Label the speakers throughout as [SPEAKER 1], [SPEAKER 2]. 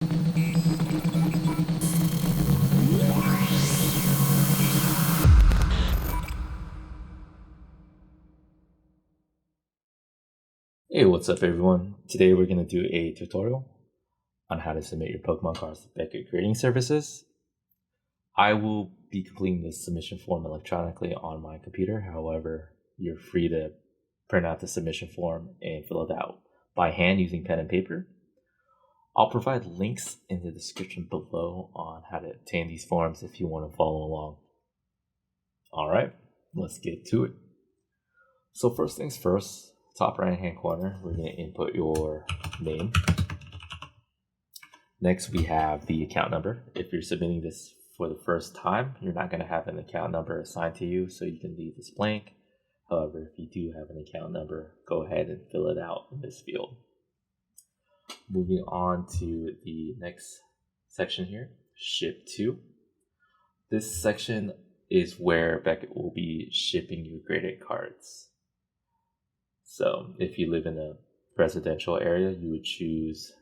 [SPEAKER 1] Hey, what's up everyone? Today we're going to do a tutorial on how to submit your Pokemon cards to Beckett Grading Services. I will be completing this submission form electronically on my computer. However, you're free to print out the submission form and fill it out by hand using pen and paper. I'll provide links in the description below on how to obtain these forms if you want to follow along. Alright, let's get to it. So first things first, top right hand corner, we're going to input your name. Next, we have the account number. If you're submitting this for the first time, you're not going to have an account number assigned to you, so you can leave this blank. However, if you do have an account number, go ahead and fill it out in this field. Moving on to the next section here, ship to. This section is where Beckett will be shipping your graded cards. So if you live in a residential area, you would choose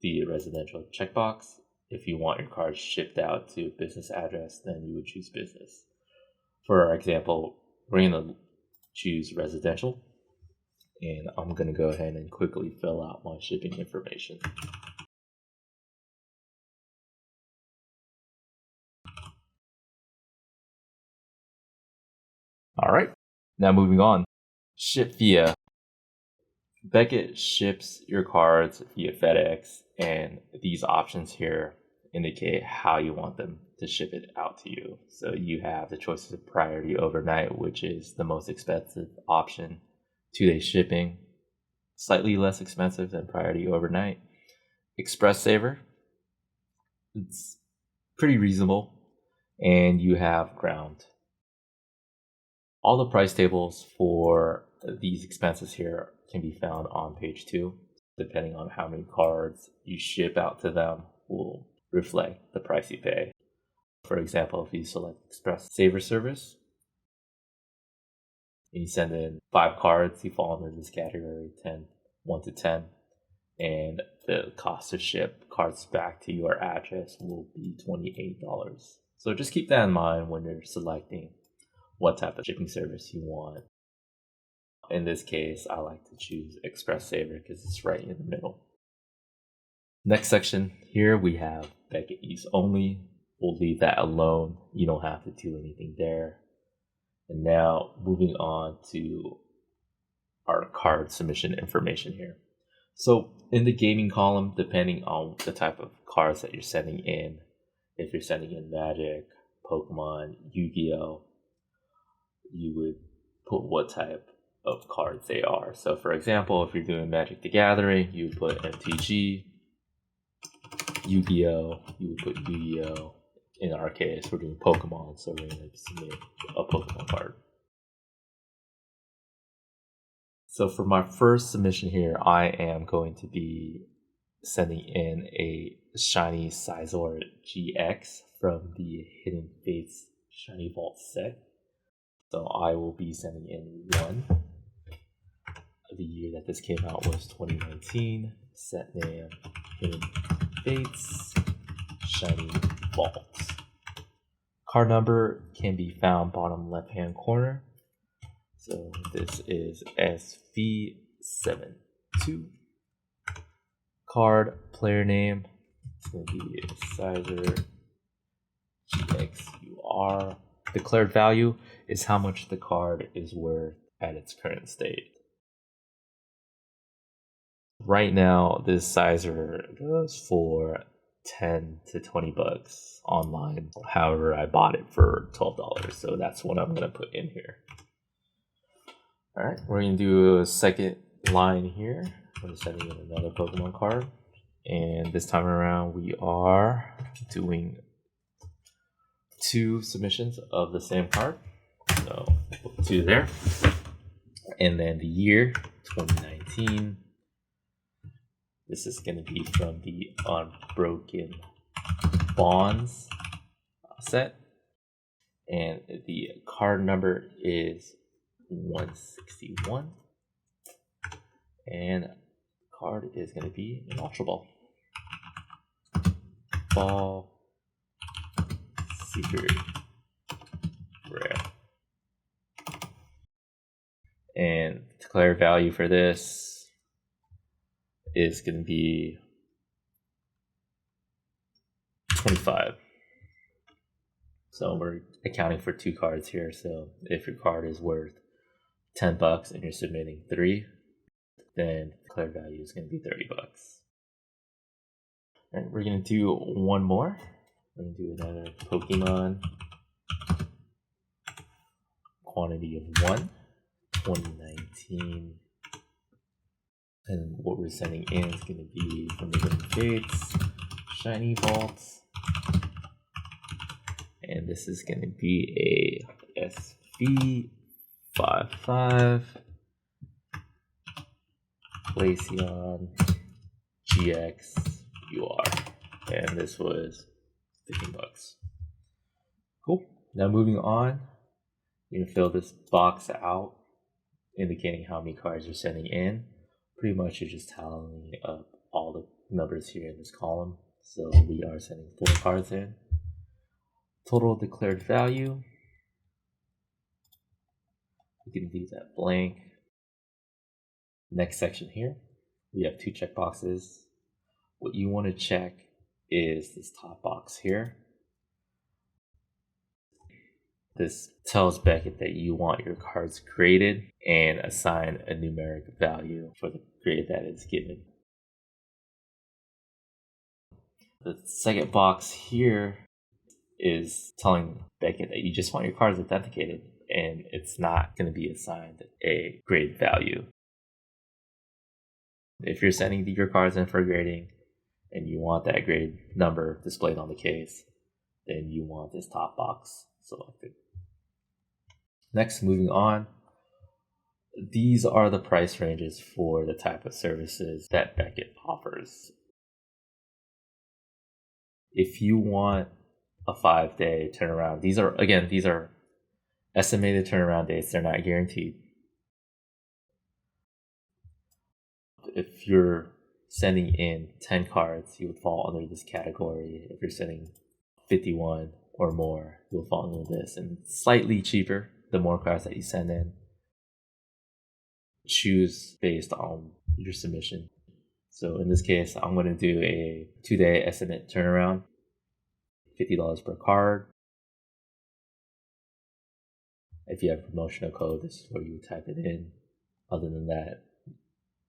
[SPEAKER 1] the residential checkbox. If you want your cards shipped out to business address, then you would choose business. For our example, we're going to choose residential, and I'm going to go ahead and quickly fill out my shipping information. All right, now moving on. Ship via. Beckett ships your cards via FedEx, and these options here indicate how you want them to ship it out to you. So you have the choices of priority overnight, which is the most expensive option, 2-day shipping, slightly less expensive than priority overnight. Express saver, it's pretty reasonable, and you have ground. All the price tables for these expenses here can be found on page 2. Depending on how many cards you ship out to them will reflect the price you pay. For example, if you select Express Saver Service and you send in 5 cards, you fall under this category 1 to 10, and the cost to ship cards back to your address will be $28. So just keep that in mind when you're selecting what type of shipping service you want. In this case, I like to choose Express Saver because it's right in the middle. Next section here, we have Beckett use only. We'll leave that alone. You don't have to do anything there. And now moving on to our card submission information here. So in the gaming column, depending on the type of cards that you're sending in, if you're sending in Magic, Pokemon, Yu-Gi-Oh, you would put what type of cards they are. So for example, if you're doing Magic the Gathering, you would put MTG. Yu-Gi-Oh, you would put Yu-Gi-Oh. In our case, we're doing Pokemon, so we're going to submit a Pokemon card. So for my first submission here, I am going to be sending in a Shiny Scizor GX from the Hidden Fates Shiny Vault set. So I will be sending in 1. The year that this came out was 2019. Set name Hidden Fates Shiny Vault. Card number can be found bottom left hand corner. So this is SV72. Card player name, it's going to be Scizor GXUR. Declared value is how much the card is worth at its current state. Right now, this Scizor goes for $10 to $20 online. However, I bought it for $12, so that's what I'm going to put in here. All right, we're going to do a second line here. We're sending in another Pokemon card, and this time around we are doing 2 submissions of the same card. So put 2 there, and then the year 2019. This is going to be from the Unbroken Bonds set, and the card number is 161, and card is going to be an Ultra Ball. Ball, Secret, Rare. And declared value for this is going to be 25. So we're accounting for 2 cards here. So if your card is worth $10 and you're submitting 3, then declared value is going to be $30. All right, we're going to do one more. We're going to do another Pokemon quantity of 1, 2019. And what we're sending in is going to be from the Golden Fates, Shiny Vaults. And this is going to be a SV55 Glaceon GX UR. And this was $15. Cool. Now moving on, you can fill this box out, indicating how many cards you're sending in. Pretty much you're just tallying up all the numbers here in this column. So we are sending 4 cards in. Total declared value, you can leave that blank. Next section here, we have 2 checkboxes. What you want to check is this top box here. This tells Beckett that you want your cards graded and assign a numeric value for the grade that is given. The second box here is telling Beckett that you just want your cards authenticated and it's not going to be assigned a grade value. If you're sending your cards in for grading and you want that grade number displayed on the case, then you want this top box selected. Next, moving on, these are the price ranges for the type of services that Beckett offers. If you want a 5-day turnaround, these are estimated turnaround dates, they're not guaranteed. If you're sending in 10 cards, you would fall under this category. If you're sending 51 or more, you'll fall under this. And slightly cheaper the more cards that you send in. Choose based on your submission. So in this case, I'm going to do a 2-day estimate turnaround, $50 per card. If you have a promotional code, this is where you type it in. Other than that,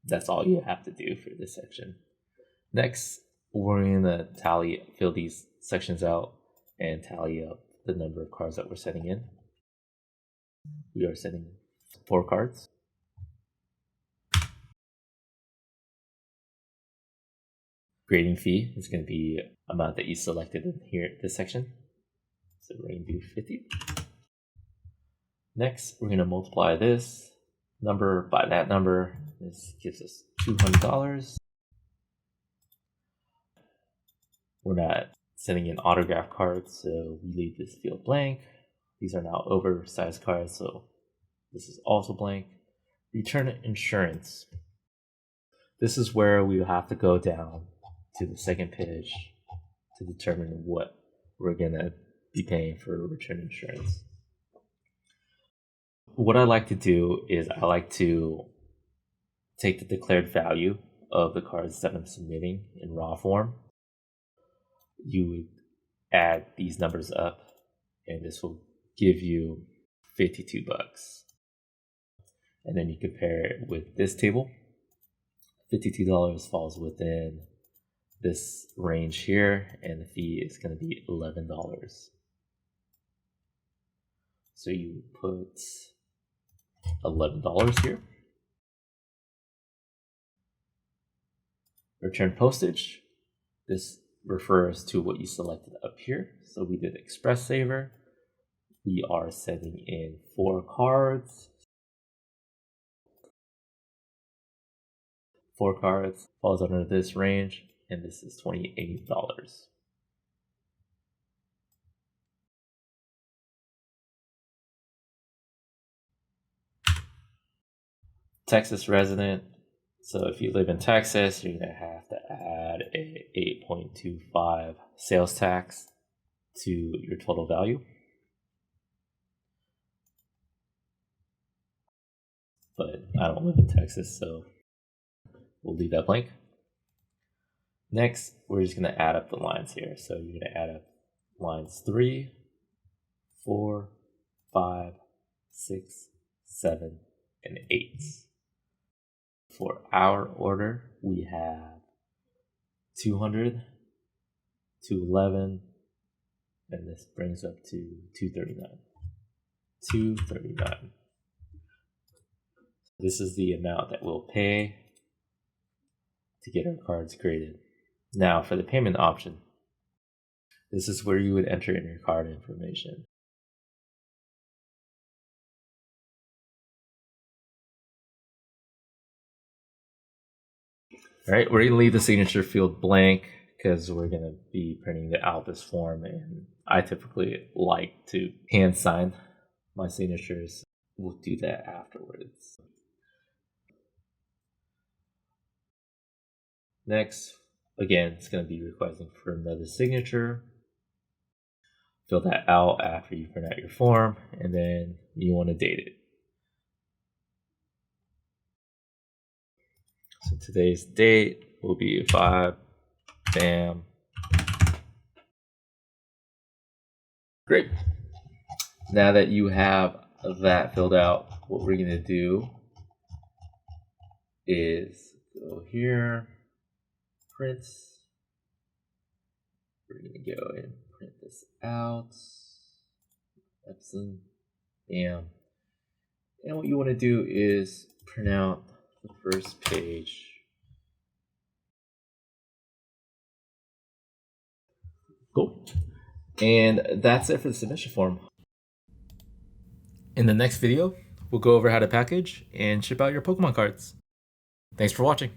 [SPEAKER 1] that's all you have to do for this section. Next, we're going to fill these sections out and tally up the number of cards that we're sending in. We are sending 4 cards. Grading fee is going to be amount that you selected in here, this section. So we're going to do 50. Next, we're going to multiply this number by that number. This gives us $200. We're not sending in autograph cards, so we leave this field blank. These are now oversized cards, so this is also blank. Return insurance. This is where we have to go down to the second page to determine what we're going to be paying for return insurance. What I like to do is I like to take the declared value of the cards that I'm submitting in raw form. You would add these numbers up and this will give you $52. And then you compare it with this table. $52 falls within this range here, and the fee is going to be $11. So you put $11 here. Return postage. This refers to what you selected up here. So we did Express Saver. We are sending in 4 cards. 4 cards falls under this range, and this is $28. Texas resident, So if you live in Texas, you're going to have to add a 8.25 sales tax to your total value. But I don't live in Texas, so we'll leave that blank. Next, we're just going to add up the lines here. So you're going to add up lines 3, 4, 5, 6, 7, and 8. For our order, we have 200, 211, and this brings up to 239. 239. This is the amount that we'll pay to get our cards graded. Now, for the payment option, this is where you would enter in your card information. All right, we're going to leave the signature field blank because we're going to be printing out this form, and I typically like to hand sign my signatures. We'll do that afterwards. Next, again, it's going to be requesting for another signature. Fill that out after you print out your form, and then you want to date it. So today's date will be 5, bam. Great. Now that you have that filled out, what we're going to do is go here, print. We're going to go and print this out. Epson, bam. And what you want to do is print out the first page. Cool. And that's it for the submission form. In the next video, we'll go over how to package and ship out your Pokemon cards. Thanks for watching.